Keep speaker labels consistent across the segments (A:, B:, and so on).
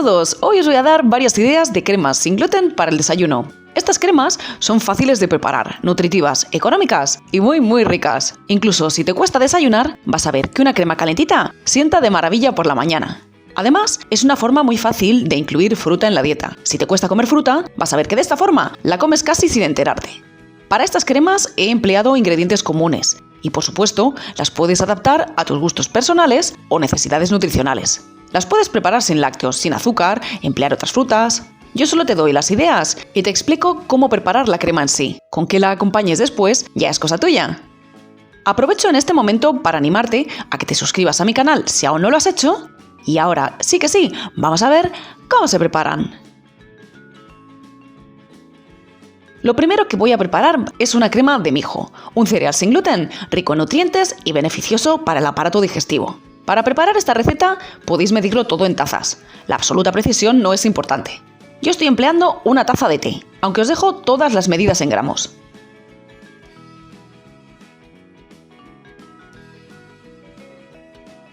A: todos, hoy os voy a dar varias ideas de cremas sin gluten para el desayuno. Estas cremas son fáciles de preparar, nutritivas, económicas y muy ricas. Incluso si te cuesta desayunar, vas a ver que una crema calentita sienta de maravilla por la mañana. Además, es una forma muy fácil de incluir fruta en la dieta. Si te cuesta comer fruta, vas a ver que de esta forma la comes casi sin enterarte. Para estas cremas he empleado ingredientes comunes y, por supuesto, las puedes adaptar a tus gustos personales o necesidades nutricionales. Las puedes preparar sin lácteos, sin azúcar, emplear otras frutas. Yo solo te doy las ideas y te explico cómo preparar la crema en sí. Con que la acompañes después ya es cosa tuya. Aprovecho en este momento para animarte a que te suscribas a mi canal si aún no lo has hecho. Y ahora sí que sí, vamos a ver cómo se preparan. Lo primero que voy a preparar es una crema de mijo, un cereal sin gluten, rico en nutrientes y beneficioso para el aparato digestivo. Para preparar esta receta podéis medirlo todo en tazas. La absoluta precisión no es importante. Yo estoy empleando una taza de té, aunque os dejo todas las medidas en gramos.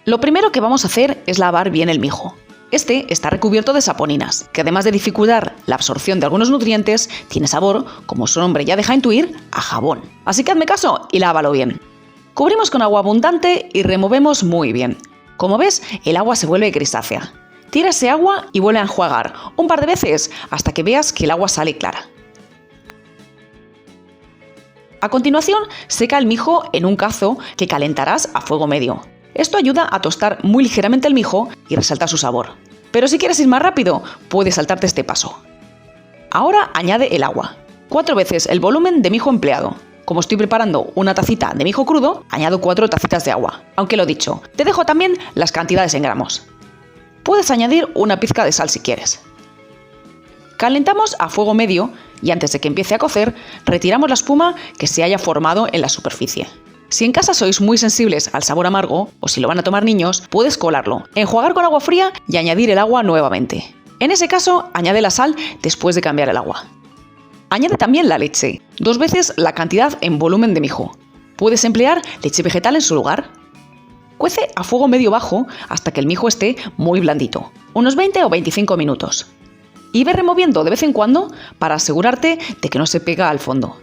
A: Lo primero que vamos a hacer es lavar bien el mijo. Este está recubierto de saponinas, que además de dificultar la absorción de algunos nutrientes, tiene sabor, como su nombre ya deja intuir, a jabón. Así que hazme caso y lávalo bien. Cubrimos con agua abundante y removemos muy bien. Como ves, el agua se vuelve grisácea. Tira ese agua y vuelve a enjuagar un par de veces hasta que veas que el agua sale clara. A continuación, seca el mijo en un cazo que calentarás a fuego medio. Esto ayuda a tostar muy ligeramente el mijo y resalta su sabor. Pero si quieres ir más rápido, puedes saltarte este paso. Ahora añade el agua. 4 veces el volumen de mijo empleado. Como estoy preparando una tacita de mijo crudo, añado 4 tacitas de agua. Aunque lo dicho, te dejo también las cantidades en gramos. Puedes añadir una pizca de sal si quieres. Calentamos a fuego medio y antes de que empiece a cocer, retiramos la espuma que se haya formado en la superficie. Si en casa sois muy sensibles al sabor amargo, o si lo van a tomar niños, puedes colarlo, enjuagar con agua fría y añadir el agua nuevamente. En ese caso, añade la sal después de cambiar el agua. Añade también la leche, 2 veces la cantidad en volumen de mijo. Puedes emplear leche vegetal en su lugar. Cuece a fuego medio bajo hasta que el mijo esté muy blandito, unos 20 o 25 minutos. Y ve removiendo de vez en cuando para asegurarte de que no se pega al fondo.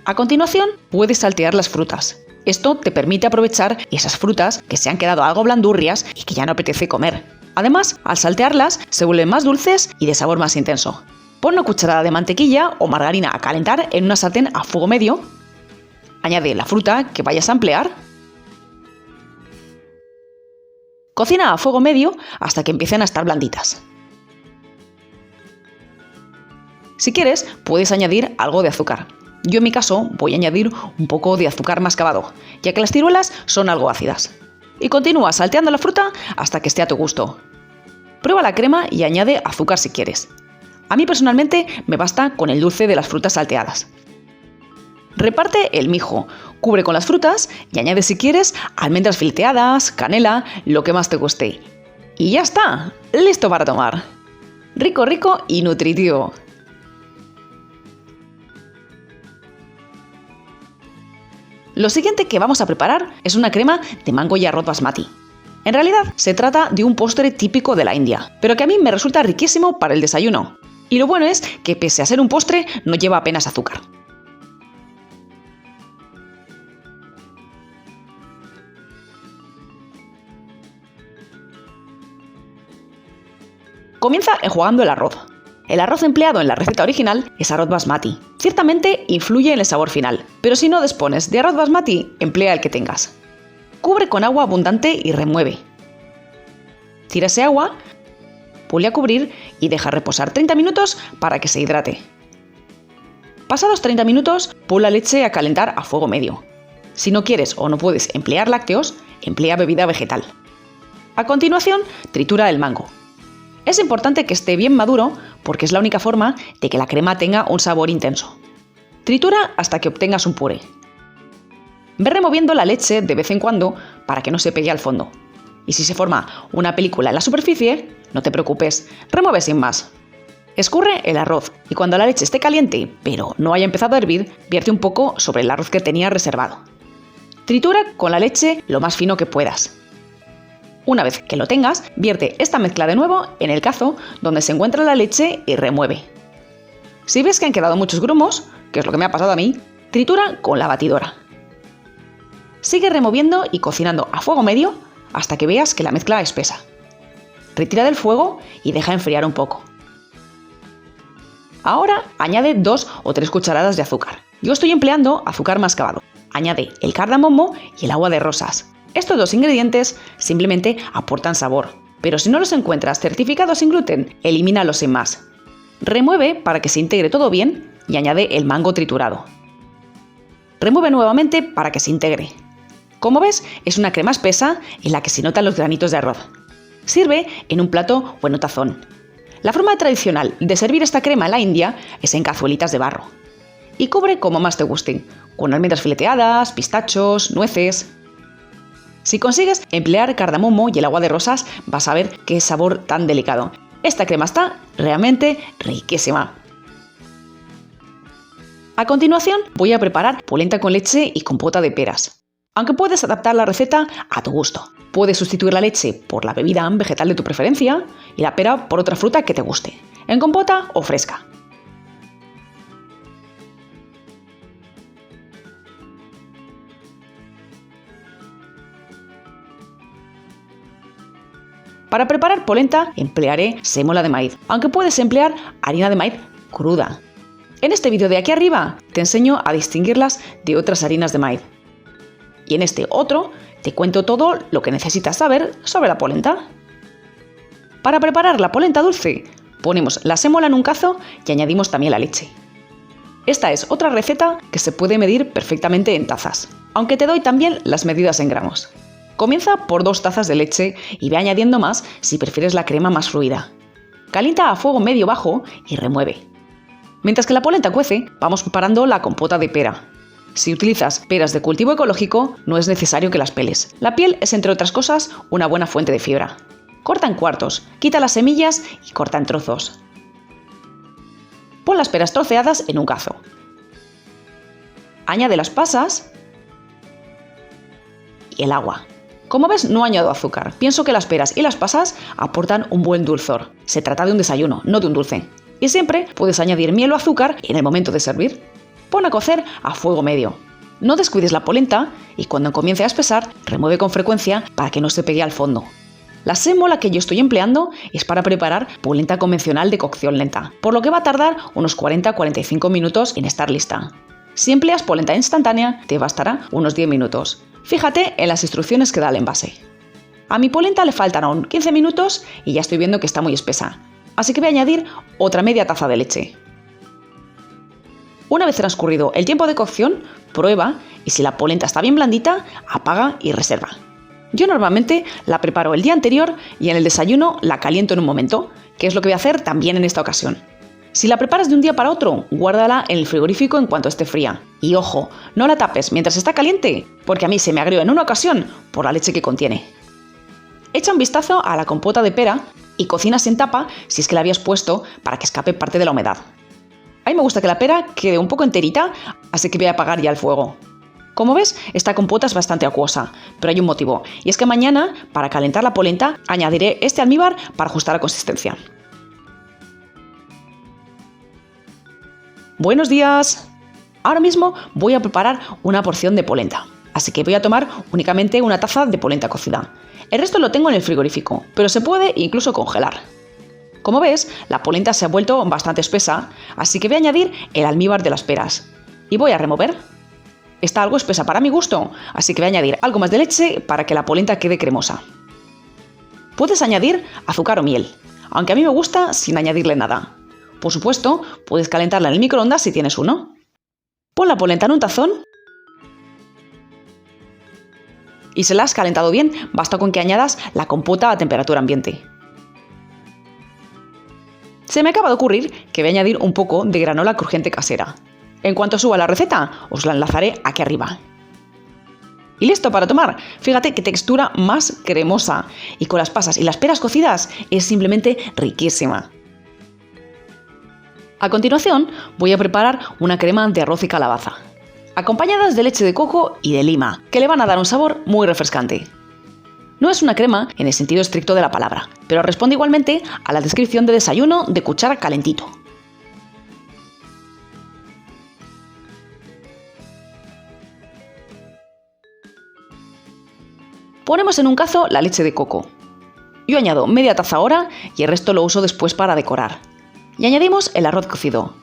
A: A continuación, puedes saltear las frutas. Esto te permite aprovechar esas frutas que se han quedado algo blandurrias y que ya no apetece comer. Además, al saltearlas, se vuelven más dulces y de sabor más intenso. Pon una cucharada de mantequilla o margarina a calentar en una sartén a fuego medio. Añade la fruta que vayas a emplear. Cocina a fuego medio hasta que empiecen a estar blanditas. Si quieres, puedes añadir algo de azúcar. Yo en mi caso voy a añadir un poco de azúcar mascabado, ya que las ciruelas son algo ácidas. Y continúa salteando la fruta hasta que esté a tu gusto. Prueba la crema y añade azúcar si quieres. A mí personalmente me basta con el dulce de las frutas salteadas. Reparte el mijo, cubre con las frutas y añade si quieres almendras fileteadas, canela, lo que más te guste. Y ya está, listo para tomar. Rico y nutritivo. Lo siguiente que vamos a preparar es una crema de mango y arroz basmati. En realidad se trata de un postre típico de la India, pero que a mí me resulta riquísimo para el desayuno. Y lo bueno es que pese a ser un postre no lleva apenas azúcar. Comienza enjuagando el arroz. El arroz empleado en la receta original es arroz basmati. Ciertamente influye en el sabor final, pero si no dispones de arroz basmati, emplea el que tengas. Cubre con agua abundante y remueve. Tira ese agua, vuelve a cubrir y deja reposar 30 minutos para que se hidrate. Pasados 30 minutos, pon la leche a calentar a fuego medio. Si no quieres o no puedes emplear lácteos, emplea bebida vegetal. A continuación, tritura el mango. Es importante que esté bien maduro porque es la única forma de que la crema tenga un sabor intenso. Tritura hasta que obtengas un puré. Ve removiendo la leche de vez en cuando para que no se pegue al fondo. Y si se forma una película en la superficie, no te preocupes, remueve sin más. Escurre el arroz y cuando la leche esté caliente, pero no haya empezado a hervir, vierte un poco sobre el arroz que tenías reservado. Tritura con la leche lo más fino que puedas. Una vez que lo tengas, vierte esta mezcla de nuevo en el cazo donde se encuentra la leche y remueve. Si ves que han quedado muchos grumos, que es lo que me ha pasado a mí, tritura con la batidora. Sigue removiendo y cocinando a fuego medio hasta que veas que la mezcla es espesa. Retira del fuego y deja enfriar un poco. Ahora añade 2 o 3 cucharadas de azúcar. Yo estoy empleando azúcar mascabado. Añade el cardamomo y el agua de rosas. Estos 2 ingredientes simplemente aportan sabor, pero si no los encuentras certificados sin gluten, elimínalos sin más. Remueve para que se integre todo bien y añade el mango triturado. Remueve nuevamente para que se integre. Como ves, es una crema espesa en la que se notan los granitos de arroz. Sirve en un plato o en un tazón. La forma tradicional de servir esta crema en la India es en cazuelitas de barro. Y cubre como más te guste, con almendras fileteadas, pistachos, nueces. Si consigues emplear cardamomo y el agua de rosas, vas a ver qué sabor tan delicado. Esta crema está realmente riquísima. A continuación voy a preparar polenta con leche y compota de peras. Aunque puedes adaptar la receta a tu gusto. Puedes sustituir la leche por la bebida vegetal de tu preferencia y la pera por otra fruta que te guste, en compota o fresca. Para preparar polenta emplearé sémola de maíz, aunque puedes emplear harina de maíz cruda. En este vídeo de aquí arriba te enseño a distinguirlas de otras harinas de maíz. Y en este otro te cuento todo lo que necesitas saber sobre la polenta. Para preparar la polenta dulce, ponemos la sémola en un cazo y añadimos también la leche. Esta es otra receta que se puede medir perfectamente en tazas, aunque te doy también las medidas en gramos. Comienza por 2 tazas de leche y ve añadiendo más si prefieres la crema más fluida. Calienta a fuego medio-bajo y remueve. Mientras que la polenta cuece, vamos preparando la compota de pera. Si utilizas peras de cultivo ecológico, no es necesario que las peles. La piel es, entre otras cosas, una buena fuente de fibra. Corta en cuartos, quita las semillas y corta en trozos. Pon las peras troceadas en un cazo. Añade las pasas y el agua. Como ves, no añado azúcar. Pienso que las peras y las pasas aportan un buen dulzor. Se trata de un desayuno, no de un dulce. Y siempre puedes añadir miel o azúcar en el momento de servir. Pon a cocer a fuego medio. No descuides la polenta y cuando comience a espesar, remueve con frecuencia para que no se pegue al fondo. La sémola que yo estoy empleando es para preparar polenta convencional de cocción lenta, por lo que va a tardar unos 40-45 minutos en estar lista. Si empleas polenta instantánea, te bastará unos 10 minutos. Fíjate en las instrucciones que da el envase. A mi polenta le faltan aún 15 minutos y ya estoy viendo que está muy espesa, así que voy a añadir otra media taza de leche. Una vez transcurrido el tiempo de cocción, prueba y si la polenta está bien blandita, apaga y reserva. Yo normalmente la preparo el día anterior y en el desayuno la caliento en un momento, que es lo que voy a hacer también en esta ocasión. Si la preparas de un día para otro, guárdala en el frigorífico en cuanto esté fría. Y ojo, no la tapes mientras está caliente, porque a mí se me agrió en una ocasión por la leche que contiene. Echa un vistazo a la compota de pera y cocina sin tapa si es que la habías puesto para que escape parte de la humedad. A mí me gusta que la pera quede un poco enterita, así que voy a apagar ya el fuego. Como ves, esta compota es bastante acuosa, pero hay un motivo, y es que mañana, para calentar la polenta, añadiré este almíbar para ajustar la consistencia. ¡Buenos días! Ahora mismo voy a preparar una porción de polenta, así que voy a tomar únicamente una taza de polenta cocida. El resto lo tengo en el frigorífico, pero se puede incluso congelar. Como ves, la polenta se ha vuelto bastante espesa, así que voy a añadir el almíbar de las peras. Y voy a remover. Está algo espesa para mi gusto, así que voy a añadir algo más de leche para que la polenta quede cremosa. Puedes añadir azúcar o miel, aunque a mí me gusta sin añadirle nada. Por supuesto, puedes calentarla en el microondas si tienes uno. Pon la polenta en un tazón. Y si la has calentado bien, basta con que añadas la compota a temperatura ambiente. Se me acaba de ocurrir que voy a añadir un poco de granola crujiente casera. En cuanto suba la receta, os la enlazaré aquí arriba. Y listo para tomar. Fíjate qué textura más cremosa. Y con las pasas y las peras cocidas es simplemente riquísima. A continuación, voy a preparar una crema de arroz y calabaza, acompañadas de leche de coco y de lima, que le van a dar un sabor muy refrescante. No es una crema en el sentido estricto de la palabra, pero responde igualmente a la descripción de desayuno de cuchara calentito. Ponemos en un cazo la leche de coco. Yo añado media taza ahora y el resto lo uso después para decorar. Y añadimos el arroz cocido.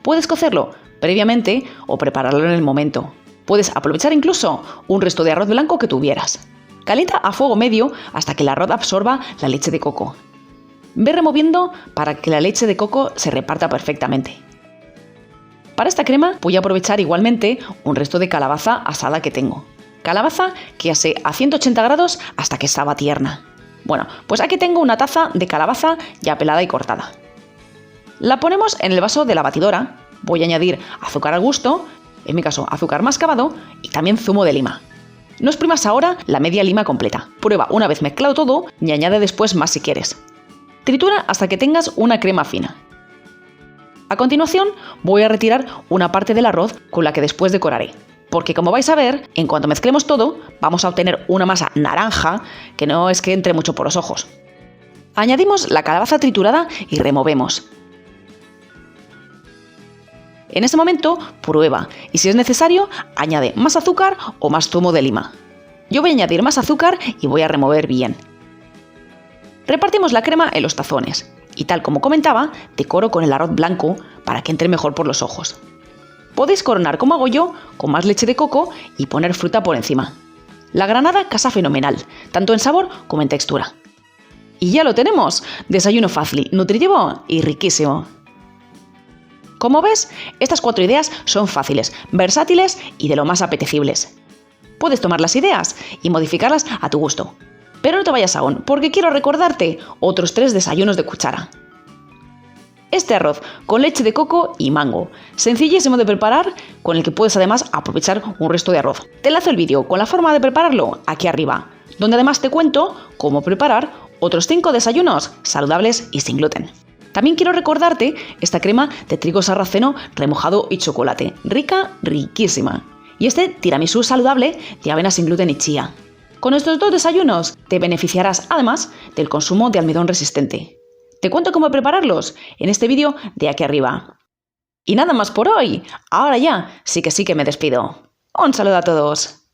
A: Puedes cocerlo previamente o prepararlo en el momento. Puedes aprovechar incluso un resto de arroz blanco que tuvieras. Calienta a fuego medio hasta que el arroz absorba la leche de coco. Ve removiendo para que la leche de coco se reparta perfectamente. Para esta crema voy a aprovechar igualmente un resto de calabaza asada que tengo. Calabaza que asé a 180 grados hasta que estaba tierna. Bueno, pues aquí tengo una taza de calabaza ya pelada y cortada. La ponemos en el vaso de la batidora. Voy a añadir azúcar al gusto, en mi caso azúcar mascabado y también zumo de lima. No exprimas ahora la media lima completa. Prueba una vez mezclado todo y añade después más si quieres. Tritura hasta que tengas una crema fina. A continuación voy a retirar una parte del arroz con la que después decoraré. Porque como vais a ver, en cuanto mezclemos todo, vamos a obtener una masa naranja que no es que entre mucho por los ojos. Añadimos la calabaza triturada y removemos. En ese momento, prueba y si es necesario, añade más azúcar o más zumo de lima. Yo voy a añadir más azúcar y voy a remover bien. Repartimos la crema en los tazones y tal como comentaba, decoro con el arroz blanco para que entre mejor por los ojos. Podéis coronar como hago yo, con más leche de coco y poner fruta por encima. La granada casa fenomenal, tanto en sabor como en textura. Y ya lo tenemos, desayuno fácil, nutritivo y riquísimo. Como ves, estas 4 ideas son fáciles, versátiles y de lo más apetecibles. Puedes tomar las ideas y modificarlas a tu gusto. Pero no te vayas aún, porque quiero recordarte otros 3 desayunos de cuchara. Este arroz con leche de coco y mango, sencillísimo de preparar, con el que puedes además aprovechar un resto de arroz. Te enlazo el vídeo con la forma de prepararlo aquí arriba, donde además te cuento cómo preparar otros 5 desayunos saludables y sin gluten. También quiero recordarte esta crema de trigo sarraceno remojado y chocolate, rica, riquísima. Y este tiramisú saludable de avena sin gluten y chía. Con estos 2 desayunos te beneficiarás además del consumo de almidón resistente. Te cuento cómo prepararlos en este vídeo de aquí arriba. Y nada más por hoy. Ahora ya sí que me despido. Un saludo a todos.